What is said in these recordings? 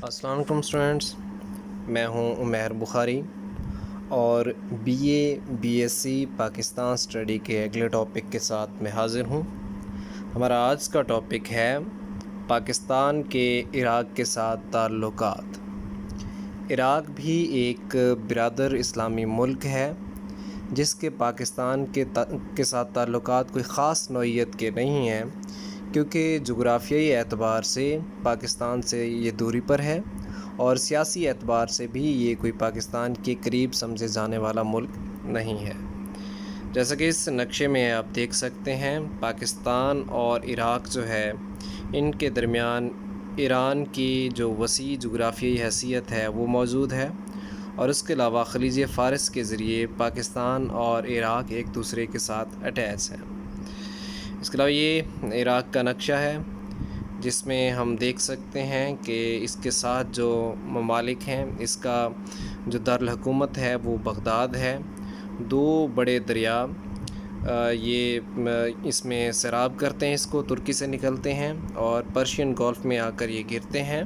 السلام علیکم اسٹوڈنٹس، میں ہوں عمیر بخاری اور B S C Pakistan study کے اگلے ٹاپک کے ساتھ میں حاضر ہوں۔ ہمارا آج کا ٹاپک ہے پاکستان کے عراق کے ساتھ تعلقات۔ عراق بھی ایک برادر اسلامی ملک ہے جس کے پاکستان کے ساتھ تعلقات کوئی خاص نوعیت کے نہیں ہیں، کیونکہ جغرافیائی اعتبار سے پاکستان سے یہ دوری پر ہے اور سیاسی اعتبار سے بھی یہ کوئی پاکستان کے قریب سمجھے جانے والا ملک نہیں ہے۔ جیسا کہ اس نقشے میں آپ دیکھ سکتے ہیں، پاکستان اور عراق جو ہے ان کے درمیان ایران کی جو وسیع جغرافیائی حیثیت ہے وہ موجود ہے، اور اس کے علاوہ خلیج فارس کے ذریعے پاکستان اور عراق ایک دوسرے کے ساتھ اٹیچ ہیں۔ اس کے علاوہ یہ عراق کا نقشہ ہے جس میں ہم دیکھ سکتے ہیں کہ اس کے ساتھ جو ممالک ہیں، اس کا جو دارالحکومت ہے وہ بغداد ہے۔ دو بڑے دریا یہ اس میں سیراب کرتے ہیں، اس کو ترکی سے نکلتے ہیں اور پرشین گولف میں آ کر یہ گرتے ہیں۔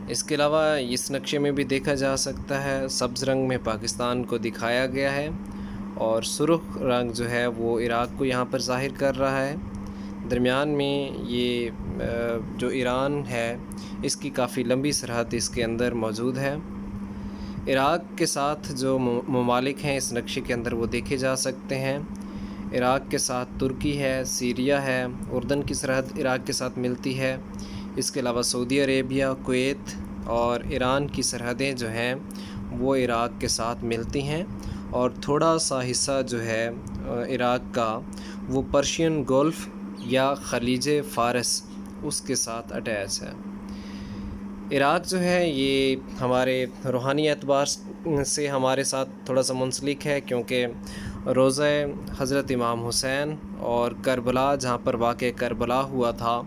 اس کے علاوہ اس نقشے میں بھی دیکھا جا سکتا ہے، سبز رنگ میں پاکستان کو دکھایا گیا ہے اور سرخ رنگ جو ہے وہ عراق کو یہاں پر ظاہر کر رہا ہے۔ درمیان میں یہ جو ایران ہے اس کی کافی لمبی سرحد اس کے اندر موجود ہے۔ عراق کے ساتھ جو ممالک ہیں اس نقشے کے اندر وہ دیکھے جا سکتے ہیں۔ عراق کے ساتھ ترکی ہے، سیریا ہے، اردن کی سرحد عراق کے ساتھ ملتی ہے۔ اس کے علاوہ سعودی عربیہ، کویت اور ایران کی سرحدیں جو ہیں وہ عراق کے ساتھ ملتی ہیں، اور تھوڑا سا حصہ جو ہے عراق کا وہ پرشین گولف یا خلیج فارس اس کے ساتھ اٹیچ ہے۔ عراق جو ہے یہ ہمارے روحانی اعتبار سے ہمارے ساتھ تھوڑا سا منسلک ہے، کیونکہ روضہ حضرت امام حسین اور کربلا جہاں پر واقع کربلا ہوا تھا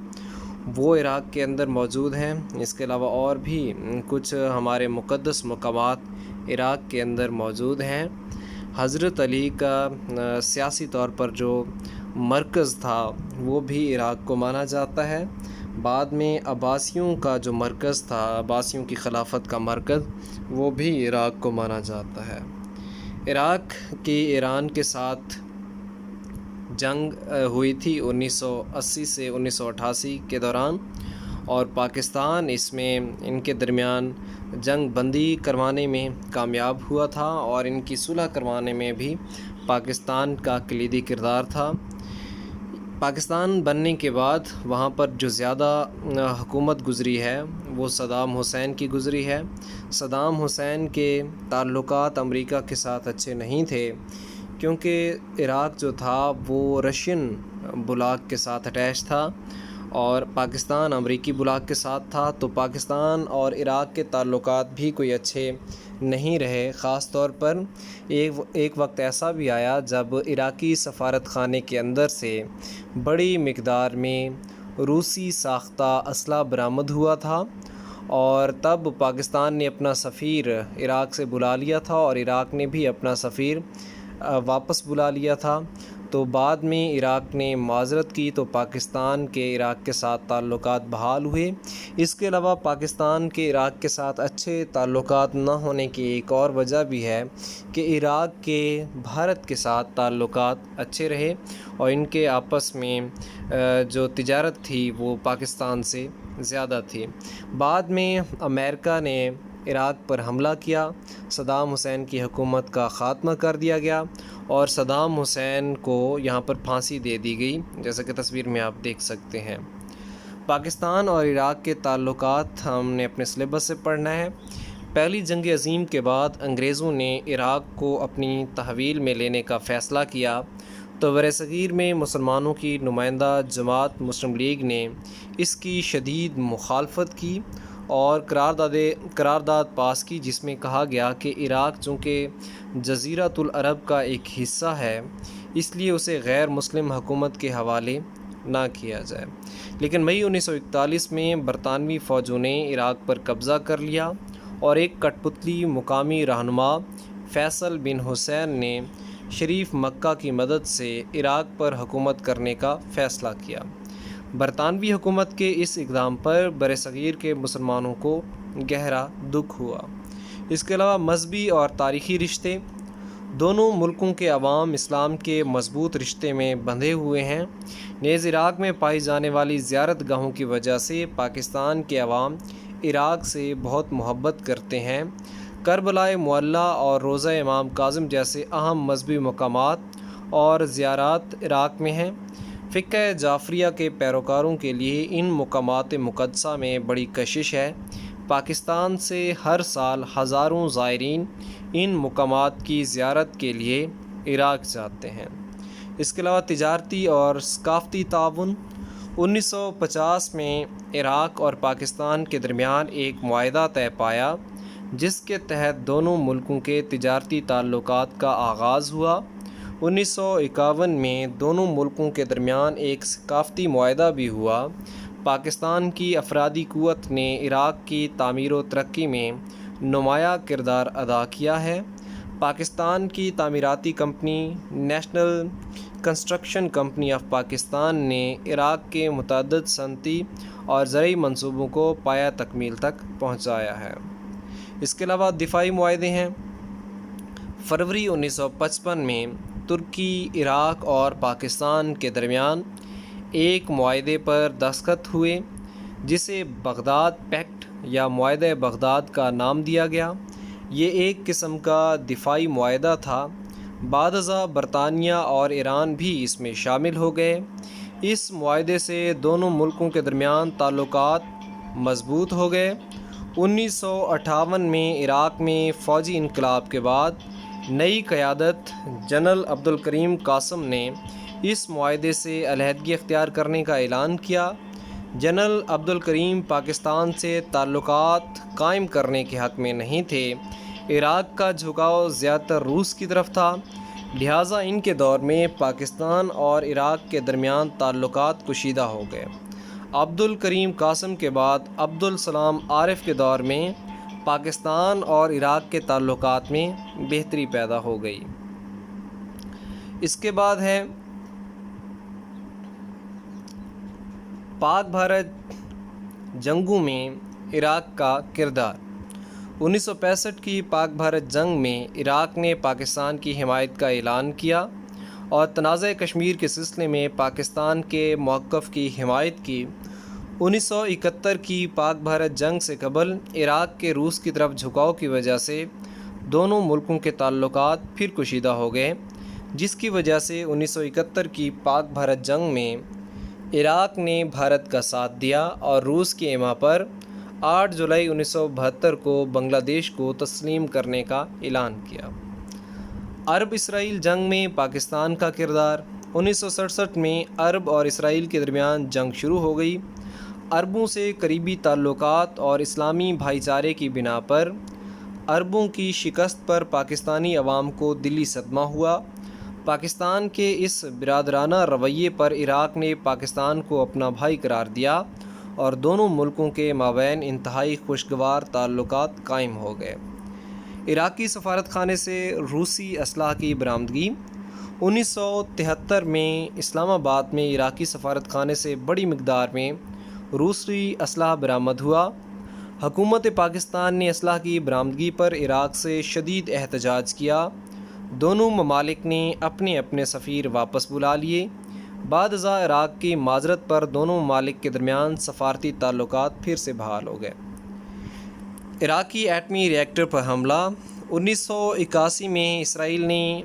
وہ عراق کے اندر موجود ہیں۔ اس کے علاوہ اور بھی کچھ ہمارے مقدس مقامات عراق کے اندر موجود ہیں۔ حضرت علی کا سیاسی طور پر جو مرکز تھا وہ بھی عراق کو مانا جاتا ہے۔ بعد میں عباسیوں کا جو مرکز تھا، عباسیوں کی خلافت کا مرکز، وہ بھی عراق کو مانا جاتا ہے۔ عراق کی ایران کے ساتھ جنگ ہوئی تھی 1980 سے 1988 کے دوران، اور پاکستان اس میں ان کے درمیان جنگ بندی کروانے میں کامیاب ہوا تھا، اور ان کی صلح کروانے میں بھی پاکستان کا کلیدی کردار تھا۔ پاکستان بننے کے بعد وہاں پر جو زیادہ حکومت گزری ہے وہ صدام حسین کی گزری ہے۔ صدام حسین کے تعلقات امریکہ کے ساتھ اچھے نہیں تھے، کیونکہ عراق جو تھا وہ رشین بلاک کے ساتھ اٹیچ تھا اور پاکستان امریکی بلاک کے ساتھ تھا، تو پاکستان اور عراق کے تعلقات بھی کوئی اچھے نہیں رہے۔ خاص طور پر ایک وقت ایسا بھی آیا جب عراقی سفارت خانے کے اندر سے بڑی مقدار میں روسی ساختہ اسلحہ برآمد ہوا تھا، اور تب پاکستان نے اپنا سفیر عراق سے بلا لیا تھا اور عراق نے بھی اپنا سفیر واپس بلا لیا تھا۔ تو بعد میں عراق نے معذرت کی تو پاکستان کے عراق کے ساتھ تعلقات بحال ہوئے۔ اس کے علاوہ پاکستان کے عراق کے ساتھ اچھے تعلقات نہ ہونے کی ایک اور وجہ بھی ہے کہ عراق کے بھارت کے ساتھ تعلقات اچھے رہے، اور ان کے آپس میں جو تجارت تھی وہ پاکستان سے زیادہ تھی۔ بعد میں امریکہ نے عراق پر حملہ کیا، صدام حسین کی حکومت کا خاتمہ کر دیا گیا اور صدام حسین کو یہاں پر پھانسی دے دی گئی، جیسا کہ تصویر میں آپ دیکھ سکتے ہیں۔ پاکستان اور عراق کے تعلقات ہم نے اپنے سلیبس سے پڑھنا ہے۔ پہلی جنگ عظیم کے بعد انگریزوں نے عراق کو اپنی تحویل میں لینے کا فیصلہ کیا، تو برصغیر میں مسلمانوں کی نمائندہ جماعت مسلم لیگ نے اس کی شدید مخالفت کی اور قرارداد پاس کی، جس میں کہا گیا کہ عراق چونکہ جزیرۃ العرب کا ایک حصہ ہے اس لیے اسے غیر مسلم حکومت کے حوالے نہ کیا جائے۔ لیکن مئی 1941 میں برطانوی فوجوں نے عراق پر قبضہ کر لیا، اور ایک کٹ پتلی مقامی رہنما فیصل بن حسین نے شریف مکہ کی مدد سے عراق پر حکومت کرنے کا فیصلہ کیا۔ برطانوی حکومت کے اس اقدام پر برصغیر کے مسلمانوں کو گہرا دکھ ہوا۔ اس کے علاوہ مذہبی اور تاریخی رشتے، دونوں ملکوں کے عوام اسلام کے مضبوط رشتے میں بندھے ہوئے ہیں۔ نیز عراق میں پائی جانے والی زیارت گاہوں کی وجہ سے پاکستان کے عوام عراق سے بہت محبت کرتے ہیں۔ کربلائے معلیٰ اور روضہ امام کاظم جیسے اہم مذہبی مقامات اور زیارات عراق میں ہیں۔ فقہ جعفریہ کے پیروکاروں کے لیے ان مقامات مقدسہ میں بڑی کشش ہے۔ پاکستان سے ہر سال ہزاروں زائرین ان مقامات کی زیارت کے لیے عراق جاتے ہیں۔ اس کے علاوہ تجارتی اور ثقافتی تعاون، 1950 میں عراق اور پاکستان کے درمیان ایک معاہدہ طے پایا جس کے تحت دونوں ملکوں کے تجارتی تعلقات کا آغاز ہوا۔ 1951 میں دونوں ملکوں کے درمیان ایک ثقافتی معاہدہ بھی ہوا۔ پاکستان کی افرادی قوت نے عراق کی تعمیر و ترقی میں نمایاں کردار ادا کیا ہے۔ پاکستان کی تعمیراتی company national construction company of Pakistan نے عراق کے متعدد صنعتی اور زرعی منصوبوں کو پایہ تکمیل تک پہنچایا ہے۔ اس کے علاوہ دفاعی معاہدے ہیں۔ فروری 1955 میں ترکی، عراق اور پاکستان کے درمیان ایک معاہدے پر دستخط ہوئے جسے بغداد پیکٹ یا معاہدہ بغداد کا نام دیا گیا۔ یہ ایک قسم کا دفاعی معاہدہ تھا۔ بعد ازاں برطانیہ اور ایران بھی اس میں شامل ہو گئے۔ اس معاہدے سے دونوں ملکوں کے درمیان تعلقات مضبوط ہو گئے۔ 1958 میں عراق میں فوجی انقلاب کے بعد نئی قیادت جنرل عبدالکریم قاسم نے اس معاہدے سے علیحدگی اختیار کرنے کا اعلان کیا۔ جنرل عبدالکریم پاکستان سے تعلقات قائم کرنے کے حق میں نہیں تھے۔ عراق کا جھکاؤ زیادہ تر روس کی طرف تھا، لہٰذا ان کے دور میں پاکستان اور عراق کے درمیان تعلقات کشیدہ ہو گئے۔ عبدالکریم قاسم کے بعد عبدالسلام عارف کے دور میں پاکستان اور عراق کے تعلقات میں بہتری پیدا ہو گئی۔ اس کے بعد ہے پاک بھارت جنگوں میں عراق کا کردار۔ 1965 کی پاک بھارت جنگ میں عراق نے پاکستان کی حمایت کا اعلان کیا اور تنازع کشمیر کے سلسلے میں پاکستان کے موقف کی حمایت کی۔ 1971 کی پاک بھارت جنگ سے قبل عراق کے روس کی طرف جھکاؤ کی وجہ سے دونوں ملکوں کے تعلقات پھر کشیدہ ہو گئے، جس کی وجہ سے 1971 کی پاک بھارت جنگ میں عراق نے بھارت کا ساتھ دیا اور روس کے اما پر 8 جولائی 1972 کو بنگلہ دیش کو تسلیم کرنے کا اعلان کیا۔ عرب اسرائیل جنگ میں پاکستان کا کردار۔ 1967 میں عرب اور اسرائیل کے درمیان جنگ شروع ہو گئی۔ عربوں سے قریبی تعلقات اور اسلامی بھائی چارے کی بنا پر عربوں کی شکست پر پاکستانی عوام کو دلی صدمہ ہوا۔ پاکستان کے اس برادرانہ رویے پر عراق نے پاکستان کو اپنا بھائی قرار دیا اور دونوں ملکوں کے مابین انتہائی خوشگوار تعلقات قائم ہو گئے۔ عراقی سفارت خانے سے روسی اسلحہ کی برآمدگی۔ 1973 میں اسلام آباد میں عراقی سفارت خانے سے بڑی مقدار میں روسی اسلحہ برآمد ہوا۔ حکومت پاکستان نے اسلحہ کی برآمدگی پر عراق سے شدید احتجاج کیا۔ دونوں ممالک نے اپنے اپنے سفیر واپس بلا لیے۔ بعد ازاں عراق کی معذرت پر دونوں ممالک کے درمیان سفارتی تعلقات پھر سے بحال ہو گئے۔ عراقی ایٹمی ری ایکٹر پر حملہ۔ 1981 میں اسرائیل نے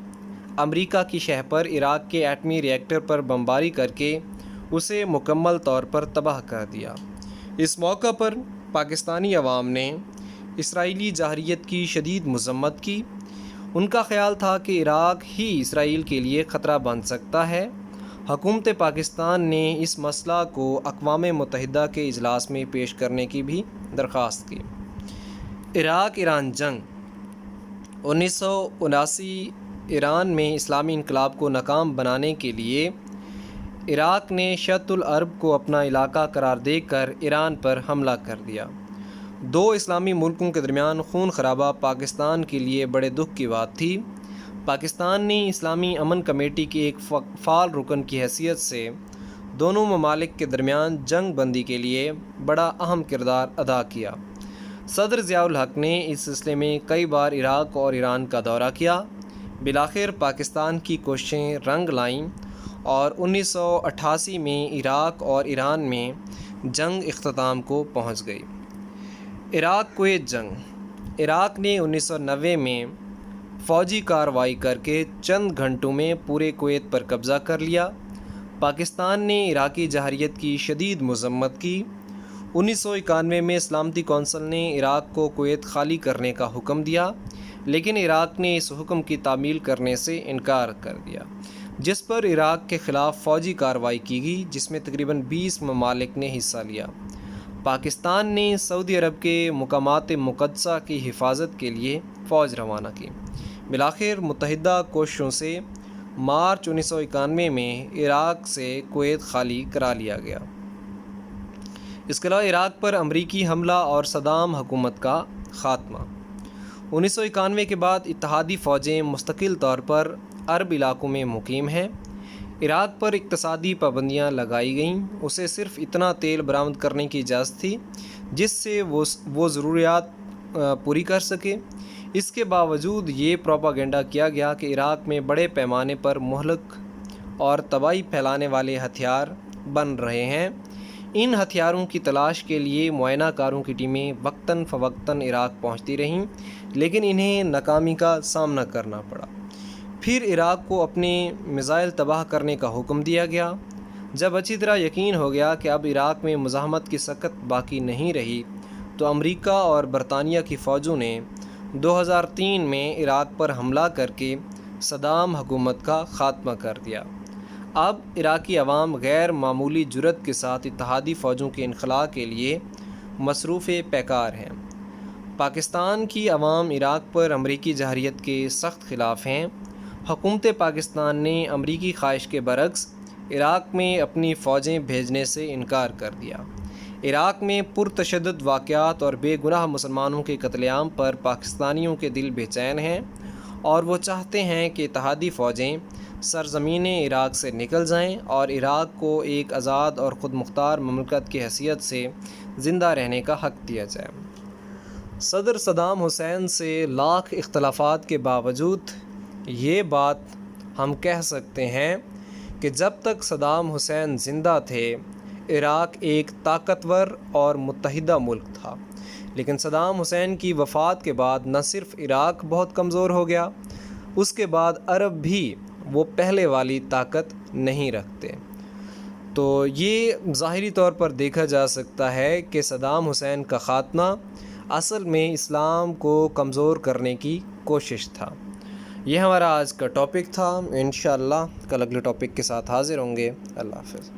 امریکہ کی شہ پر عراق کے ایٹمی ری ایکٹر پر بمباری کر کے اسے مکمل طور پر تباہ کر دیا۔ اس موقع پر پاکستانی عوام نے اسرائیلی جارحیت کی شدید مذمت کی۔ ان کا خیال تھا کہ عراق ہی اسرائیل کے لیے خطرہ بن سکتا ہے۔ حکومت پاکستان نے اس مسئلہ کو اقوام متحدہ کے اجلاس میں پیش کرنے کی بھی درخواست کی۔ عراق ایران جنگ۔ 1979 ایران میں اسلامی انقلاب کو ناکام بنانے کے لیے عراق نے شط العرب کو اپنا علاقہ قرار دے کر ایران پر حملہ کر دیا۔ دو اسلامی ملکوں کے درمیان خون خرابہ پاکستان کے لیے بڑے دکھ کی بات تھی۔ پاکستان نے اسلامی امن کمیٹی کے ایک فعال رکن کی حیثیت سے دونوں ممالک کے درمیان جنگ بندی کے لیے بڑا اہم کردار ادا کیا۔ صدر ضیاء الحق نے اس سلسلے میں کئی بار عراق اور ایران کا دورہ کیا۔ بالآخر پاکستان کی کوششیں رنگ لائیں اور 1988 میں عراق اور ایران میں جنگ اختتام کو پہنچ گئی۔ عراق کویت جنگ۔ عراق نے 1990 میں فوجی کارروائی کر کے چند گھنٹوں میں پورے کویت پر قبضہ کر لیا۔ پاکستان نے عراقی جارحیت کی شدید مذمت کی۔ 1991 میں سلامتی کونسل نے عراق کو کویت خالی کرنے کا حکم دیا، لیکن عراق نے اس حکم کی تعمیل کرنے سے انکار کر دیا، جس پر عراق کے خلاف فوجی کارروائی کی گئی، جس میں تقریباً 20 ممالک نے حصہ لیا۔ پاکستان نے سعودی عرب کے مقامات مقدسہ کی حفاظت کے لیے فوج روانہ کی۔ بالآخر متحدہ کوششوں سے مارچ 1991 میں عراق سے کویت خالی کرا لیا گیا۔ اس کے علاوہ عراق پر امریکی حملہ اور صدام حکومت کا خاتمہ۔ 1991 کے بعد اتحادی فوجیں مستقل طور پر عرب علاقوں میں مقیم ہیں۔ عراق پر اقتصادی پابندیاں لگائی گئیں۔ اسے صرف اتنا تیل برآمد کرنے کی اجازت تھی جس سے وہ ضروریات پوری کر سکے۔ اس کے باوجود یہ پروپیگنڈا کیا گیا کہ عراق میں بڑے پیمانے پر مہلک اور تباہی پھیلانے والے ہتھیار بن رہے ہیں۔ ان ہتھیاروں کی تلاش کے لیے معائنہ کاروں کی ٹیمیں وقتاً فوقتاً عراق پہنچتی رہیں، لیکن انہیں ناکامی کا سامنا کرنا پڑا۔ پھر عراق کو اپنے میزائل تباہ کرنے کا حکم دیا گیا۔ جب اچھی طرح یقین ہو گیا کہ اب عراق میں مزاحمت کی سکت باقی نہیں رہی، تو امریکہ اور برطانیہ کی فوجوں نے 2003 میں عراق پر حملہ کر کے صدام حکومت کا خاتمہ کر دیا۔ اب عراقی عوام غیر معمولی جرأت کے ساتھ اتحادی فوجوں کے انخلاء کے لیے مصروف پیکار ہیں۔ پاکستان کی عوام عراق پر امریکی جارحیت کے سخت خلاف ہیں۔ حکومت پاکستان نے امریکی خواہش کے برعکس عراق میں اپنی فوجیں بھیجنے سے انکار کر دیا۔ عراق میں پرتشدد واقعات اور بے گناہ مسلمانوں کے قتل عام پر پاکستانیوں کے دل بے چین ہیں، اور وہ چاہتے ہیں کہ اتحادی فوجیں سرزمین عراق سے نکل جائیں اور عراق کو ایک آزاد اور خود مختار مملکت کی حیثیت سے زندہ رہنے کا حق دیا جائے۔ صدر صدام حسین سے لاکھ اختلافات کے باوجود یہ بات ہم کہہ سکتے ہیں کہ جب تک صدام حسین زندہ تھے، عراق ایک طاقتور اور متحدہ ملک تھا۔ لیکن صدام حسین کی وفات کے بعد نہ صرف عراق بہت کمزور ہو گیا، اس کے بعد عرب بھی وہ پہلے والی طاقت نہیں رکھتے۔ تو یہ ظاہری طور پر دیکھا جا سکتا ہے کہ صدام حسین کا خاتمہ اصل میں اسلام کو کمزور کرنے کی کوشش تھا۔ یہ ہمارا آج کا ٹاپک تھا۔ انشاءاللہ کل اگلے ٹاپک کے ساتھ حاضر ہوں گے۔ اللہ حافظ۔